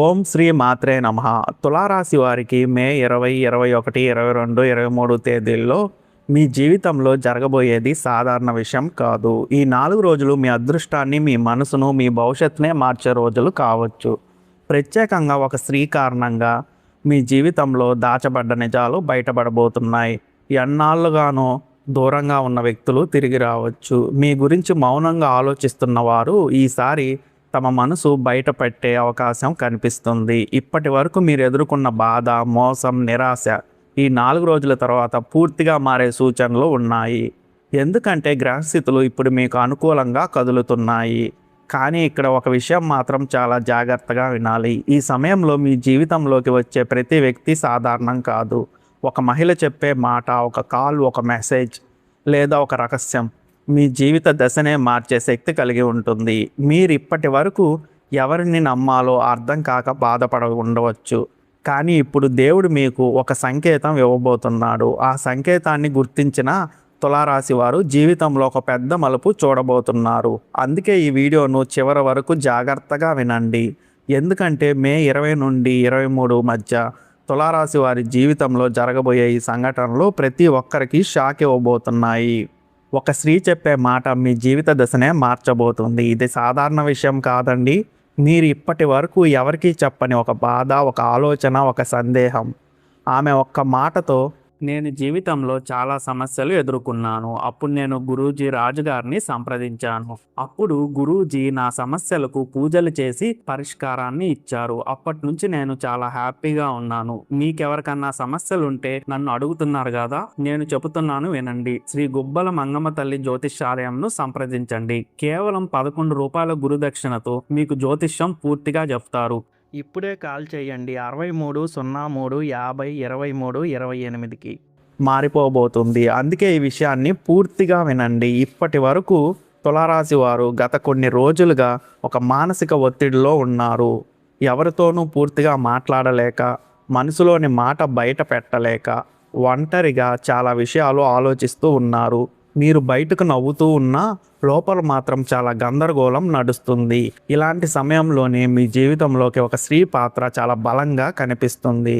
ఓం శ్రీ మాత్రే నమః. తులారాశి వారికి మే 20, 21, 22, 23 తేదీల్లో మీ జీవితంలో జరగబోయేది సాధారణ విషయం కాదు. ఈ 4 రోజులు మీ అదృష్టాన్ని, మీ మనసును, మీ భవిష్యత్తునే మార్చే రోజులు కావచ్చు. ప్రత్యేకంగా ఒక స్త్రీ కారణంగా మీ జీవితంలో దాచబడ్డ నిజాలు బయటపడబోతున్నాయి. ఎన్నాళ్ళుగానో దూరంగా ఉన్న వ్యక్తులు తిరిగి రావచ్చు. మీ గురించి మౌనంగా ఆలోచిస్తున్న వారు ఈసారి తమ మనసు బయట పెట్టే అవకాశం కనిపిస్తుంది. ఇప్పటి వరకు మీరు ఎదుర్కొన్న బాధ, మోసం, నిరాశ ఈ 4 రోజుల తర్వాత పూర్తిగా మారే సూచనలు ఉన్నాయి. ఎందుకంటే గ్రహస్థితులు ఇప్పుడు మీకు అనుకూలంగా కదులుతున్నాయి. కానీ ఇక్కడ ఒక విషయం మాత్రం చాలా జాగ్రత్తగా వినాలి. ఈ సమయంలో మీ జీవితంలోకి వచ్చే ప్రతి వ్యక్తి సాధారణం కాదు. ఒక మహిళ చెప్పే మాట, ఒక కాల్, ఒక మెసేజ్ లేదా ఒక రహస్యం మీ జీవిత దశనే మార్చే శక్తి కలిగి ఉంటుంది. మీరు ఇప్పటి వరకు ఎవరిని నమ్మాలో అర్థం కాక బాధపడ ఉండవచ్చు. కానీ ఇప్పుడు దేవుడు మీకు ఒక సంకేతం ఇవ్వబోతున్నాడు. ఆ సంకేతాన్ని గుర్తించిన తులారాశి వారు జీవితంలో ఒక పెద్ద మలుపు చూడబోతున్నారు. అందుకే ఈ వీడియోను చివరి వరకు జాగ్రత్తగా వినండి. ఎందుకంటే మే 20 నుండి 23 మధ్య తులారాశి వారి జీవితంలో జరగబోయే ఈ సంఘటనలు ప్రతి ఒక్కరికి షాక్ ఇవ్వబోతున్నాయి. ఒక స్త్రీ చెప్పే మాట మీ జీవిత దశనే మార్చబోతుంది. ఇది సాధారణ విషయం కాదండి. మీరు ఇప్పటి వరకు ఎవరికీ చెప్పని ఒక బాధ, ఒక ఆలోచన, ఒక సందేహం. ఆమె ఒక్క మాటతో నేను జీవితంలో చాలా సమస్యలు ఎదుర్కొన్నాను. అప్పుడు నేను గురూజీ రాజుగారిని సంప్రదించాను. అప్పుడు గురూజీ నా సమస్యలకు పూజలు చేసి పరిష్కారాన్ని ఇచ్చారు. అప్పటి నుంచి నేను చాలా హ్యాపీగా ఉన్నాను. మీకెవరికన్నా సమస్యలుంటే నన్ను అడుగుతున్నారు కదా, నేను చెబుతున్నాను వినండి. శ్రీ గుబ్బల మంగమ్మ తల్లి జ్యోతిష్యాలయంను సంప్రదించండి. కేవలం 11 రూపాయల గురుదక్షిణతో మీకు జ్యోతిష్యం పూర్తిగా చెప్తారు. ఇప్పుడే కాల్ చేయండి. 6303502328కి మారిపోబోతుంది. అందుకే ఈ విషయాన్ని పూర్తిగా వినండి. ఇప్పటి వరకు తులారాశి వారు గత కొన్ని రోజులుగా ఒక మానసిక ఒత్తిడిలో ఉన్నారు. ఎవరితోనూ పూర్తిగా మాట్లాడలేక, మనసులోని మాట బయట పెట్టలేక, ఒంటరిగా చాలా విషయాలు ఆలోచిస్తూ ఉన్నారు. మీరు బయటకు నవ్వుతూ ఉన్నా లోపల మాత్రం చాలా గందరగోళం నడుస్తుంది. ఇలాంటి సమయంలోనే మీ జీవితంలోకి ఒక స్త్రీ పాత్ర చాలా బలంగా కనిపిస్తుంది.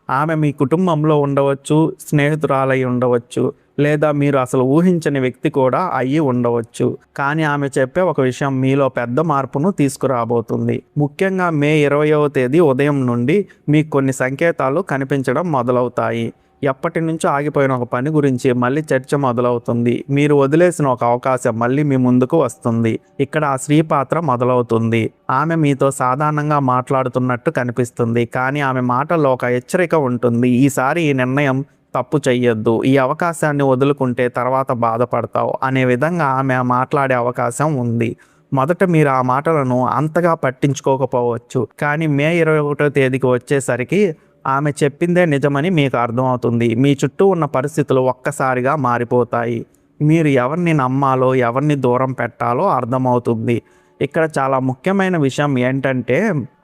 ఆమె మీ కుటుంబంలో ఉండవచ్చు, స్నేహితురాలై ఉండవచ్చు, లేదా మీరు అసలు ఊహించని వ్యక్తి కూడా అయ్యి ఉండవచ్చు. కానీ ఆమె చెప్పే ఒక విషయం మీలో పెద్ద మార్పును తీసుకురాబోతుంది. ముఖ్యంగా మే 20వ తేదీ ఉదయం నుండి మీకు కొన్ని సంకేతాలు కనిపించడం మొదలవుతాయి. ఎప్పటి నుంచో ఆగిపోయిన ఒక పని గురించి మళ్ళీ చర్చ మొదలవుతుంది. మీరు వదిలేసిన ఒక అవకాశం మళ్ళీ మీ ముందుకు వస్తుంది. ఇక్కడ ఆ స్త్రీ పాత్ర మొదలవుతుంది. ఆమె మీతో సాధారణంగా మాట్లాడుతున్నట్టు కనిపిస్తుంది. కానీ ఆమె మాటల్లో ఒక హెచ్చరిక ఉంటుంది. ఈసారి ఈ నిర్ణయం తప్పు చెయ్యొద్దు. ఈ అవకాశాన్ని వదులుకుంటే తర్వాత బాధపడతావు అనే విధంగా ఆమె మాట్లాడే అవకాశం ఉంది. మొదట మీరు ఆ మాటలను అంతగా పట్టించుకోకపోవచ్చు. కానీ మే 21వ తేదీకి వచ్చేసరికి ఆమె చెప్పిందే నిజమని మీకు అర్థమవుతుంది. మీ చుట్టూ ఉన్న పరిస్థితులు ఒక్కసారిగా మారిపోతాయి. మీరు ఎవరిని నమ్మాలో, ఎవరిని దూరం పెట్టాలో అర్థమవుతుంది. ఇక్కడ చాలా ముఖ్యమైన విషయం ఏంటంటే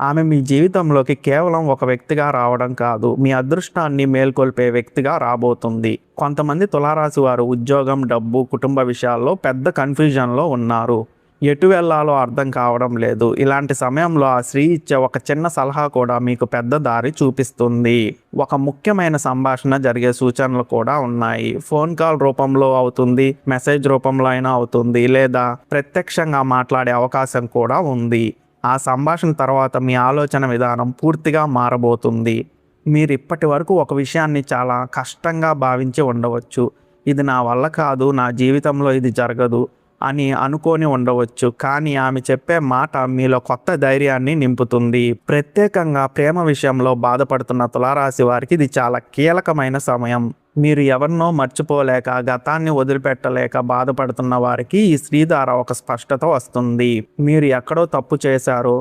ఆమె మీ జీవితంలోకి కేవలం ఒక వ్యక్తిగా రావడం కాదు, మీ అదృష్టాన్ని మేల్కొల్పే వ్యక్తిగా రాబోతుంది. కొంతమంది తులారాశి వారు ఉద్యోగం, డబ్బు, కుటుంబ విషయాల్లో పెద్ద కన్ఫ్యూజన్లో ఉన్నారు. ఎటు వెళ్ళాలో అర్థం కావడం లేదు. ఇలాంటి సమయంలో ఆ స్త్రీ ఇచ్చే ఒక చిన్న సలహా కూడా మీకు పెద్ద దారి చూపిస్తుంది. ఒక ముఖ్యమైన సంభాషణ జరిగే సూచనలు కూడా ఉన్నాయి. ఫోన్ కాల్ రూపంలో అవుతుంది, మెసేజ్ రూపంలో అయినా అవుతుంది, లేదా ప్రత్యక్షంగా మాట్లాడే అవకాశం కూడా ఉంది. ఆ సంభాషణ తర్వాత మీ ఆలోచన విధానం పూర్తిగా మారబోతుంది. మీరు ఇప్పటి వరకు ఒక విషయాన్ని చాలా కష్టంగా భావించి ఉండవచ్చు. ఇది నా వల్ల కాదు, నా జీవితంలో ఇది జరగదు అని అనుకొని ఉండవచ్చు. కానీ ఆమె చెప్పే మాట మీలో కొత్త ధైర్యాన్ని నింపుతుంది. ప్రత్యేకంగా ప్రేమ విషయంలో బాధపడుతున్న తులారాశి వారికి ఇది చాలా కీలకమైన సమయం. మీరు ఎవరినో మర్చిపోలేక, గతాన్ని వదిలిపెట్టలేక బాధపడుతున్న వారికి ఈ స్త్రీ ద్వారా ఒక స్పష్టత వస్తుంది. మీరు ఎక్కడో తప్పు చేశారో,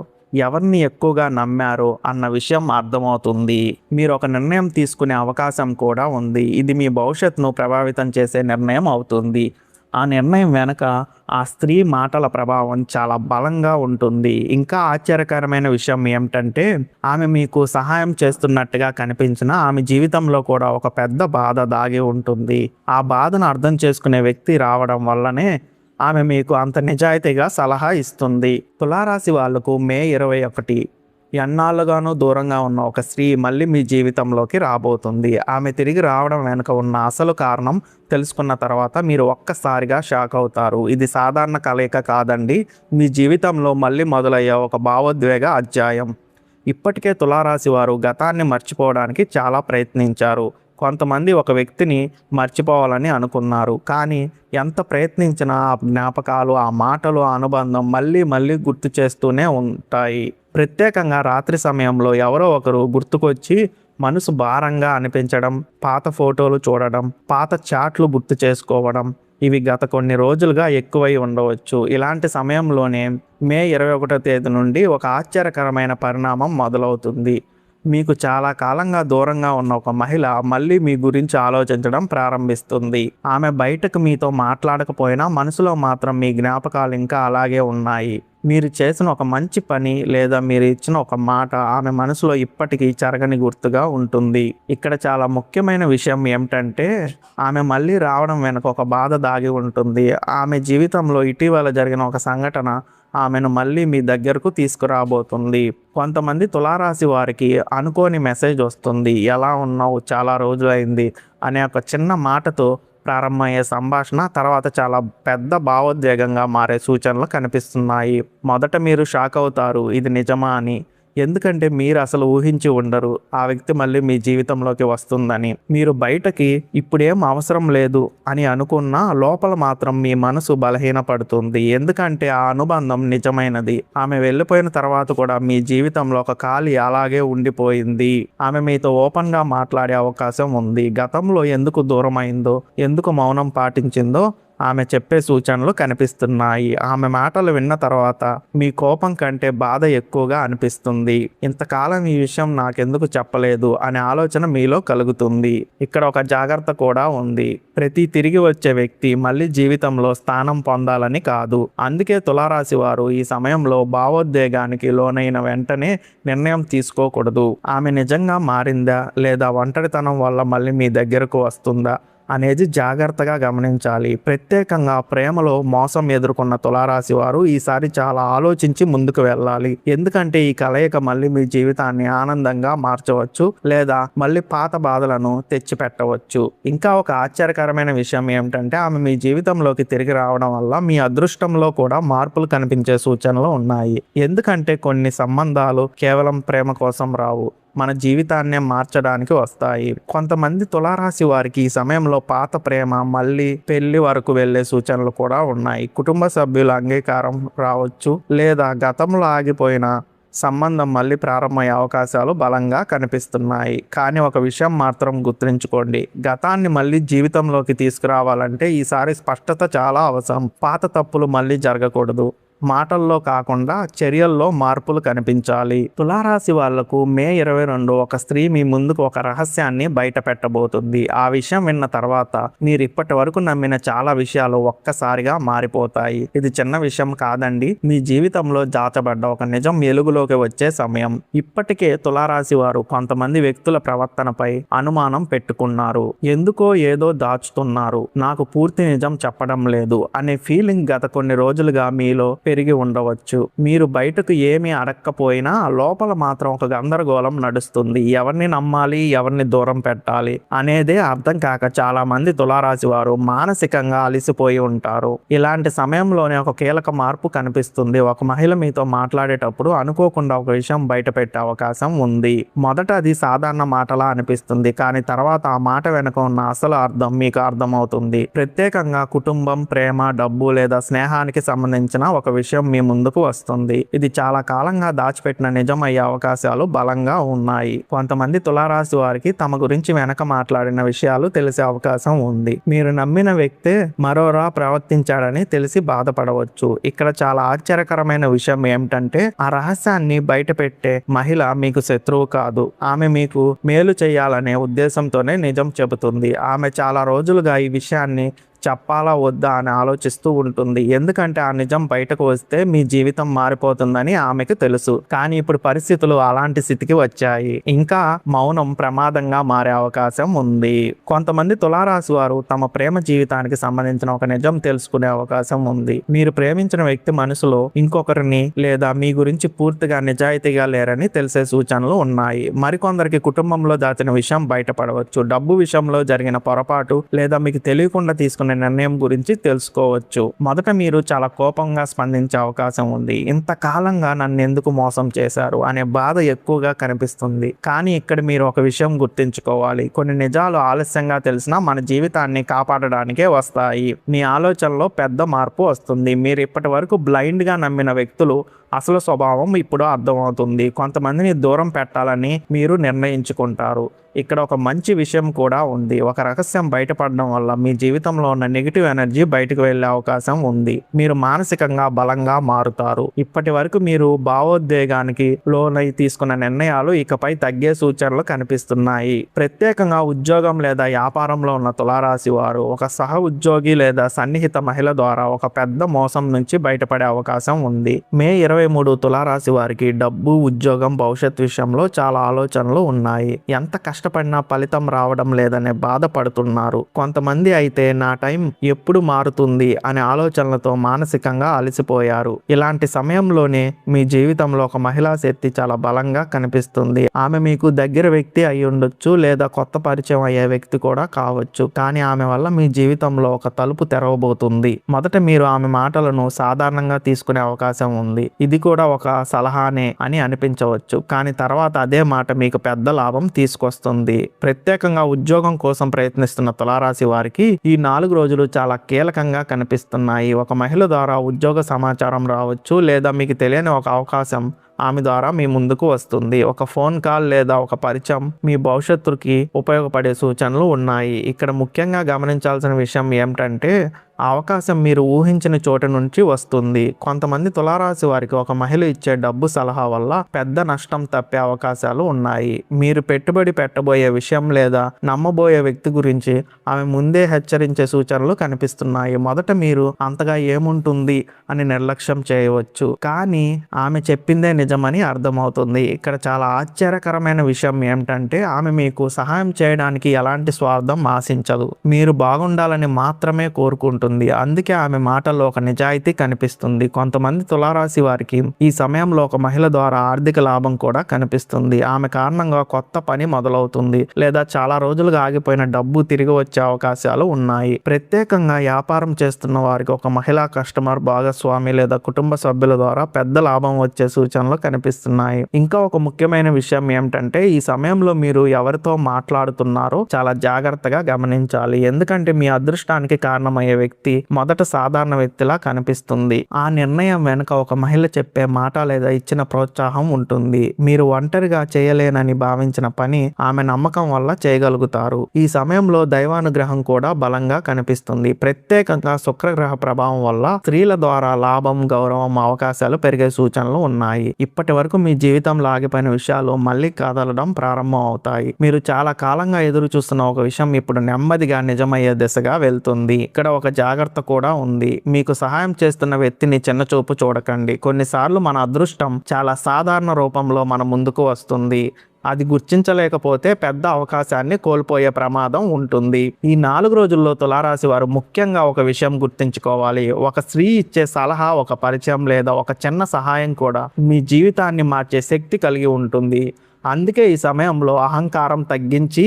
ఎవరిని ఎక్కువగా నమ్మారో అన్న విషయం అర్థమవుతుంది. మీరు ఒక నిర్ణయం తీసుకునే అవకాశం కూడా ఉంది. ఇది మీ భవిష్యత్తును ప్రభావితం చేసే నిర్ణయం అవుతుంది. ఆ నిర్ణయం వెనక ఆ స్త్రీ మాటల ప్రభావం చాలా బలంగా ఉంటుంది. ఇంకా ఆశ్చర్యకరమైన విషయం ఏమిటంటే ఆమె మీకు సహాయం చేస్తున్నట్టుగా కనిపించినా ఆమె జీవితంలో కూడా ఒక పెద్ద బాధ దాగి ఉంటుంది. ఆ బాధను అర్థం చేసుకునే వ్యక్తి రావడం వల్లనే ఆమె మీకు అంత నిజాయితీగా సలహా ఇస్తుంది. తులారాశి వాళ్లకు మే 21 ఎన్నాళ్ళుగానో దూరంగా ఉన్న ఒక స్త్రీ మళ్ళీ మీ జీవితంలోకి రాబోతుంది. ఆమె తిరిగి రావడం వెనుక ఉన్న అసలు కారణం తెలుసుకున్న తర్వాత మీరు ఒక్కసారిగా షాక్ అవుతారు. ఇది సాధారణ కలయిక కాదండి, మీ జీవితంలో మళ్ళీ మొదలయ్యే ఒక భావోద్వేగ అధ్యాయం. ఇప్పటికే తులారాశి వారు గతాన్ని మర్చిపోవడానికి చాలా ప్రయత్నించారు. కొంతమంది ఒక వ్యక్తిని మర్చిపోవాలని అనుకున్నారు, కానీ ఎంత ప్రయత్నించినా ఆ జ్ఞాపకాలు, ఆ మాటలు, ఆ అనుబంధం మళ్ళీ మళ్ళీ గుర్తు చేస్తూనే ఉంటాయి. ప్రత్యేకంగా రాత్రి సమయంలో ఎవరో ఒకరు గుర్తుకొచ్చి మనసు భారంగా అనిపించడం, పాత ఫోటోలు చూడడం, పాత చాట్లు గుర్తు చేసుకోవడం, ఇవి గత కొన్ని రోజులుగా ఎక్కువై ఉండవచ్చు. ఇలాంటి సమయంలోనే మే 21వ తేదీ నుండి ఒక ఆశ్చర్యకరమైన పరిణామం మొదలవుతుంది. మీకు చాలా కాలంగా దూరంగా ఉన్న ఒక మహిళ మళ్ళీ మీ గురించి ఆలోచించడం ప్రారంభిస్తుంది. ఆమె బయటకు మీతో మాట్లాడకపోయినా మనసులో మాత్రం మీ జ్ఞాపకాలు ఇంకా అలాగే ఉన్నాయి. మీరు చేసిన ఒక మంచి పని లేదా మీరు ఇచ్చిన ఒక మాట ఆమె మనసులో ఇప్పటికీ చెరగని గుర్తుగా ఉంటుంది. ఇక్కడ చాలా ముఖ్యమైన విషయం ఏమిటంటే, ఆమె మళ్ళీ రావడం వెనుక ఒక బాధ దాగి ఉంటుంది. ఆమె జీవితంలో ఇటీవల జరిగిన ఒక సంఘటన ఆమెను మళ్ళీ మీ దగ్గరకు తీసుకురాబోతుంది. కొంతమంది తులారాశి వారికి అనుకోని మెసేజ్ వస్తుంది. ఎలా ఉన్నావు, చాలా రోజులైంది అనే ఒక చిన్న మాటతో ప్రారంభమయ్యే సంభాషణ తర్వాత చాలా పెద్ద భావోద్వేగంగా మారే సూచనలు కనిపిస్తున్నాయి. మొదట మీరు షాక్ అవుతారు, ఇది నిజమా అని. ఎందుకంటే మీరు అసలు ఊహించి ఉండరు ఆ వ్యక్తి మళ్ళీ మీ జీవితంలోకి వస్తుందని. మీరు బయటకి ఇప్పుడేం అవసరం లేదు అని అనుకున్నా లోపల మాత్రం మీ మనసు బలహీనపడుతుంది. ఎందుకంటే ఆ అనుబంధం నిజమైనది. ఆమె వెళ్ళిపోయిన తర్వాత కూడా మీ జీవితంలో ఒక ఖాళీ అలాగే ఉండిపోయింది. ఆమె మీతో ఓపెన్ గా మాట్లాడే అవకాశం ఉంది. గతంలో ఎందుకు దూరమైందో, ఎందుకు మౌనం పాటించిందో ఆమె చెప్పే సూచనలు కనిపిస్తున్నాయి. ఆమె మాటలు విన్న తర్వాత మీ కోపం కంటే బాధ ఎక్కువగా అనిపిస్తుంది. ఇంతకాలం ఈ విషయం నాకెందుకు చెప్పలేదు అనే ఆలోచన మీలో కలుగుతుంది. ఇక్కడ ఒక జాగ్రత్త కూడా ఉంది. ప్రతి తిరిగి వచ్చే వ్యక్తి మళ్ళీ జీవితంలో స్థానం పొందాలని కాదు. అందుకే తులారాశి వారు ఈ సమయంలో భావోద్వేగానికి లోనైన వెంటనే నిర్ణయం తీసుకోకూడదు. ఆమె నిజంగా మారిందా లేదా ఒంటరితనం వల్ల మళ్ళీ మీ దగ్గరకు వస్తుందా అనేది జాగ్రత్తగా గమనించాలి. ప్రత్యేకంగా ప్రేమలో మోసం ఎదుర్కొన్న తులారాశి వారు ఈసారి చాలా ఆలోచించి ముందుకు వెళ్ళాలి. ఎందుకంటే ఈ కలయిక మళ్ళీ మీ జీవితాన్ని ఆనందంగా మార్చవచ్చు లేదా మళ్ళీ పాత బాధలను తెచ్చిపెట్టవచ్చు. ఇంకా ఒక ఆశ్చర్యకరమైన విషయం ఏమిటంటే, ఆమె మీ జీవితంలోకి తిరిగి రావడం వల్ల మీ అదృష్టంలో కూడా మార్పులు కనిపించే సూచనలు ఉన్నాయి. ఎందుకంటే కొన్ని సంబంధాలు కేవలం ప్రేమ కోసం రావు, మన జీవితాన్నే మార్చడానికి వస్తాయి. కొంతమంది తులారాశి వారికి ఈ సమయంలో పాత ప్రేమ మళ్ళీ పెళ్లి వరకు వెళ్లే సూచనలు కూడా ఉన్నాయి. కుటుంబ సభ్యుల అంగీకారం రావచ్చు లేదా గతంలో ఆగిపోయిన సంబంధం మళ్ళీ ప్రారంభమయ్యే అవకాశాలు బలంగా కనిపిస్తున్నాయి. కానీ ఒక విషయం మాత్రం గుర్తుంచుకోండి, గతాన్ని మళ్ళీ జీవితంలోకి తీసుకురావాలంటే ఈసారి స్పష్టత చాలా అవసరం. పాత తప్పులు మళ్ళీ జరగకూడదు. మాటల్లో కాకుండా చర్యల్లో మార్పులు కనిపించాలి. తులారాశి వాళ్లకు మే 22 ఒక స్త్రీ మీ ముందుకు ఒక రహస్యాన్ని బయట పెట్టబోతుంది. ఆ విషయం విన్న తర్వాత మీరు ఇప్పటి వరకు నమ్మిన చాలా విషయాలు ఒక్కసారిగా మారిపోతాయి. ఇది చిన్న విషయం కాదండి, మీ జీవితంలో దాచబడ్డ ఒక నిజం వెలుగులోకి వచ్చే సమయం. ఇప్పటికే తులారాశి వారు కొంతమంది వ్యక్తుల ప్రవర్తనపై అనుమానం పెట్టుకున్నారు. ఎందుకో ఏదో దాచుతున్నారు, నాకు పూర్తి నిజం చెప్పడం లేదు అనే ఫీలింగ్ గత కొన్ని రోజులుగా మీలో పెరిగి ఉండవచ్చు. మీరు బయటకు ఏమీ అడక్కపోయినా లోపల మాత్రం ఒక గందరగోళం నడుస్తుంది. ఎవరిని నమ్మాలి, ఎవరిని దూరం పెట్టాలి అనేదే అర్థం కాక చాలా మంది తులారాశి వారు మానసికంగా అలసిపోయి ఉంటారు. ఇలాంటి సమయంలోనే ఒక కీలక మార్పు కనిపిస్తుంది. ఒక మహిళ మీతో మాట్లాడేటప్పుడు అనుకోకుండా ఒక విషయం బయట పెట్టే అవకాశం ఉంది. మొదట అది సాధారణ మాటలా అనిపిస్తుంది, కానీ తర్వాత ఆ మాట వెనుక ఉన్న అసలు అర్థం మీకు అర్థమవుతుంది. ప్రత్యేకంగా కుటుంబం, ప్రేమ, డబ్బు లేదా స్నేహానికి సంబంధించిన ఒక విషయం మీ ముందుకు వస్తుంది. ఇది చాలా కాలంగా దాచిపెట్టిన నిజం అయ్యే అవకాశాలు బలంగా ఉన్నాయి. కొంతమంది తులారాశి వారికి తమ గురించి వెనక మాట్లాడిన విషయాలు తెలిసే అవకాశం ఉంది. మీరు నమ్మిన వ్యక్తే మరోలా ప్రవర్తించాడని తెలిసి బాధపడవచ్చు. ఇక్కడ చాలా ఆశ్చర్యకరమైన విషయం ఏమిటంటే, ఆ రహస్యాన్ని బయట పెట్టే మహిళ మీకు శత్రువు కాదు. ఆమె మీకు మేలు చేయాలనే ఉద్దేశంతోనే నిజం చెబుతుంది. ఆమె చాలా రోజులుగా ఈ విషయాన్ని చెప్పాలా వద్దా అని ఆలోచిస్తూ ఉంటుంది. ఎందుకంటే ఆ నిజం బయటకు వస్తే మీ జీవితం మారిపోతుందని ఆమెకు తెలుసు. కానీ ఇప్పుడు పరిస్థితులు అలాంటి స్థితికి వచ్చాయి. ఇంకా మౌనం ప్రమాదంగా మారే అవకాశం ఉంది. కొంతమంది తులారాశి వారు తమ ప్రేమ జీవితానికి సంబంధించిన ఒక నిజం తెలుసుకునే అవకాశం ఉంది. మీరు ప్రేమించిన వ్యక్తి మనసులో ఇంకొకరిని లేదా మీ గురించి పూర్తిగా నిజాయితీగా లేరని తెలిసే సూచనలు ఉన్నాయి. మరికొందరికి కుటుంబంలో దాచిన విషయం బయటపడవచ్చు. డబ్బు విషయంలో జరిగిన పొరపాటు లేదా మీకు తెలియకుండా తీసుకునే నిర్ణయం గురించి తెలుసుకోవచ్చు. మొదట మీరు చాలా కోపంగా స్పందించే అవకాశం ఉంది. ఇంతకాలంగా నన్ను ఎందుకు మోసం చేశారు అనే బాధ ఎక్కువగా కనిపిస్తుంది. కానీ ఇక్కడ మీరు ఒక విషయం గుర్తుంచుకోవాలి. కొన్ని నిజాలు ఆలస్యంగా తెలిసినా మన జీవితాన్ని కాపాడడానికే వస్తాయి. మీ ఆలోచనలో పెద్ద మార్పు వస్తుంది. మీరు ఇప్పటి వరకు బ్లైండ్ గా నమ్మిన వ్యక్తులు అసలు స్వభావం ఇప్పుడు అర్థమవుతుంది. కొంతమందిని దూరం పెట్టాలని మీరు నిర్ణయించుకుంటారు. ఇక్కడ ఒక మంచి విషయం కూడా ఉంది. ఒక రహస్యం బయటపడడం వల్ల మీ జీవితంలో ఉన్న నెగిటివ్ ఎనర్జీ బయటకు వెళ్ళే అవకాశం ఉంది. మీరు మానసికంగా బలంగా మారుతారు. ఇప్పటి వరకు మీరు భావోద్వేగానికి లోనై తీసుకున్న నిర్ణయాలు ఇకపై తగ్గే సూచనలు కనిపిస్తున్నాయి. ప్రత్యేకంగా ఉద్యోగం లేదా వ్యాపారంలో ఉన్న తులారాశి వారు ఒక సహ ఉద్యోగి లేదా సన్నిహిత మహిళ ద్వారా ఒక పెద్ద మోసం నుంచి బయటపడే అవకాశం ఉంది. మే 23 తులారాశి వారికి డబ్బు, ఉద్యోగం, భవిష్యత్ విషయంలో చాలా ఆలోచనలు ఉన్నాయి. ఎంత కష్టపడినా ఫలితం రావడం లేదనే బాధపడుతున్నారు. కొంతమంది అయితే నా టైం ఎప్పుడు మారుతుంది అనే ఆలోచనలతో మానసికంగా అలసిపోయారు. ఇలాంటి సమయంలోనే మీ జీవితంలో ఒక మహిళా శక్తి చాలా బలంగా కనిపిస్తుంది. ఆమె మీకు దగ్గర వ్యక్తి అయి ఉండొచ్చు లేదా కొత్త పరిచయం అయ్యే వ్యక్తి కూడా కావచ్చు. కానీ ఆమె వల్ల మీ జీవితంలో ఒక తలుపు తెరవబోతుంది. మొదట మీరు ఆమె మాటలను సాధారణంగా తీసుకునే అవకాశం ఉంది. ఇది కూడా ఒక సలహానే అని అనిపించవచ్చు. కానీ తర్వాత అదే మాట మీకు పెద్ద లాభం తీసుకొస్తుంది. ప్రత్యేకంగా ఉద్యోగం కోసం ప్రయత్నిస్తున్న తులారాశి వారికి ఈ 4 రోజులు చాలా కీలకంగా కనిపిస్తున్నాయి. ఒక మహిళ ద్వారా ఉద్యోగ సమాచారం రావచ్చు లేదా మీకు తెలియని ఒక అవకాశం ఆమె ద్వారా మీ ముందుకు వస్తుంది. ఒక ఫోన్ కాల్ లేదా ఒక పరిచయం మీ భవిష్యత్తుకి ఉపయోగపడే సూచనలు ఉన్నాయి. ఇక్కడ ముఖ్యంగా గమనించాల్సిన విషయం ఏమిటంటే ఆ అవకాశం మీరు ఊహించిన చోటు నుంచి వస్తుంది. కొంతమంది తులారాశి వారికి ఒక మహిళ ఇచ్చే డబ్బు సలహా వల్ల పెద్ద నష్టం తప్పే అవకాశాలు ఉన్నాయి. మీరు పెట్టుబడి పెట్టబోయే విషయం లేదా నమ్మబోయే వ్యక్తి గురించి ఆమె ముందే హెచ్చరించే సూచనలు కనిపిస్తున్నాయి. మొదట మీరు అంతగా ఏముంటుంది అని నిర్లక్ష్యం చేయవచ్చు. కానీ ఆమె చెప్పిందే నిజమని అర్థమవుతుంది. ఇక్కడ చాలా ఆశ్చర్యకరమైన విషయం ఏమిటంటే ఆమె మీకు సహాయం చేయడానికి ఎలాంటి స్వార్థం ఆశించదు. మీరు బాగుండాలని మాత్రమే కోరుకుంటుంది. అందుకే ఆమె మాటల్లో ఒక నిజాయితీ కనిపిస్తుంది. కొంతమంది తులారాశి వారికి ఈ సమయంలో ఒక మహిళ ద్వారా ఆర్థిక లాభం కూడా కనిపిస్తుంది. ఆమె కారణంగా కొత్త పని మొదలవుతుంది లేదా చాలా రోజులుగా ఆగిపోయిన డబ్బు తిరిగి వచ్చే అవకాశాలు ఉన్నాయి. ప్రత్యేకంగా వ్యాపారం చేస్తున్న వారికి ఒక మహిళా కస్టమర్, భాగస్వామి లేదా కుటుంబ సభ్యుల ద్వారా పెద్ద లాభం వచ్చే సూచనలు కనిపిస్తున్నాయి. ఇంకా ఒక ముఖ్యమైన విషయం ఏమిటంటే ఈ సమయంలో మీరు ఎవరితో మాట్లాడుతున్నారో చాలా జాగ్రత్తగా గమనించాలి. ఎందుకంటే మీ అదృష్టానికి కారణమయ్యే వ్యక్తి మొదట సాధారణ వ్యక్తిలా కనిపిస్తుంది. ఆ నిర్ణయం వెనుక ఒక మహిళ చెప్పే మాట లేదా ఇచ్చిన ప్రోత్సాహం ఉంటుంది. మీరు ఒంటరిగా చేయలేనని భావించిన పని ఆమె నమ్మకం వల్ల చేయగలుగుతారు. ఈ సమయంలో దైవానుగ్రహం కూడా బలంగా కనిపిస్తుంది. ప్రత్యేకంగా శుక్రగ్రహ ప్రభావం వల్ల స్త్రీల ద్వారా లాభం, గౌరవం, అవకాశాలు పెరిగే సూచనలు ఉన్నాయి. ఇప్పటి వరకు మీ జీవితంలో ఆగిపోయిన విషయాలు మళ్ళీ కదలడం ప్రారంభం అవుతాయి. మీరు చాలా కాలంగా ఎదురు చూస్తున్న ఒక విషయం ఇప్పుడు నెమ్మదిగా నిజమయ్యే దిశగా వెళ్తుంది. ఇక్కడ ఒక జాగ్రత్త కూడా ఉంది. మీకు సహాయం చేస్తున్న వ్యక్తిని చిన్నచూపు చూడకండి. కొన్నిసార్లు మన అదృష్టం చాలా సాధారణ రూపంలో మన ముందుకు వస్తుంది. అది గుర్తించలేకపోతే పెద్ద అవకాశాన్ని కోల్పోయే ప్రమాదం ఉంటుంది. ఈ 4 రోజుల్లో తులారాశి వారు ముఖ్యంగా ఒక విషయం గుర్తుంచుకోవాలి. ఒక స్త్రీ ఇచ్చే సలహా, ఒక పరిచయం లేదా ఒక చిన్న సహాయం కూడా మీ జీవితాన్ని మార్చే శక్తి కలిగి ఉంటుంది. అందుకే ఈ సమయంలో అహంకారం తగ్గించి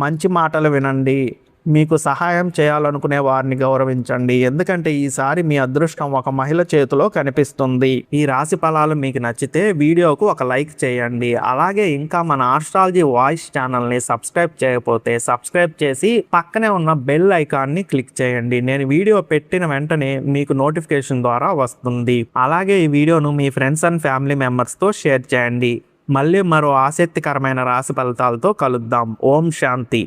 మంచి మాటలు వినండి. మీకు సహాయం చేయాలనుకునే వారిని గౌరవించండి. ఎందుకంటే ఈసారి మీ అదృష్టం ఒక మహిళ చేతిలో కనిపిస్తుంది. ఈ రాశి ఫలాలు మీకు నచ్చితే వీడియోకు ఒక లైక్ చేయండి. అలాగే ఇంకా మన ఆస్ట్రాలజీ వాయిస్ ఛానల్ని సబ్స్క్రైబ్ చేయకపోతే సబ్స్క్రైబ్ చేసి పక్కనే ఉన్న బెల్ ఐకాన్ని క్లిక్ చేయండి. నేను వీడియో పెట్టిన వెంటనే మీకు నోటిఫికేషన్ ద్వారా వస్తుంది. అలాగే ఈ వీడియోను మీ ఫ్రెండ్స్ అండ్ ఫ్యామిలీ మెంబర్స్తో షేర్ చేయండి. మళ్ళీ మరో ఆసక్తికరమైన రాశి ఫలితాలతో కలుద్దాం. ఓం శాంతి.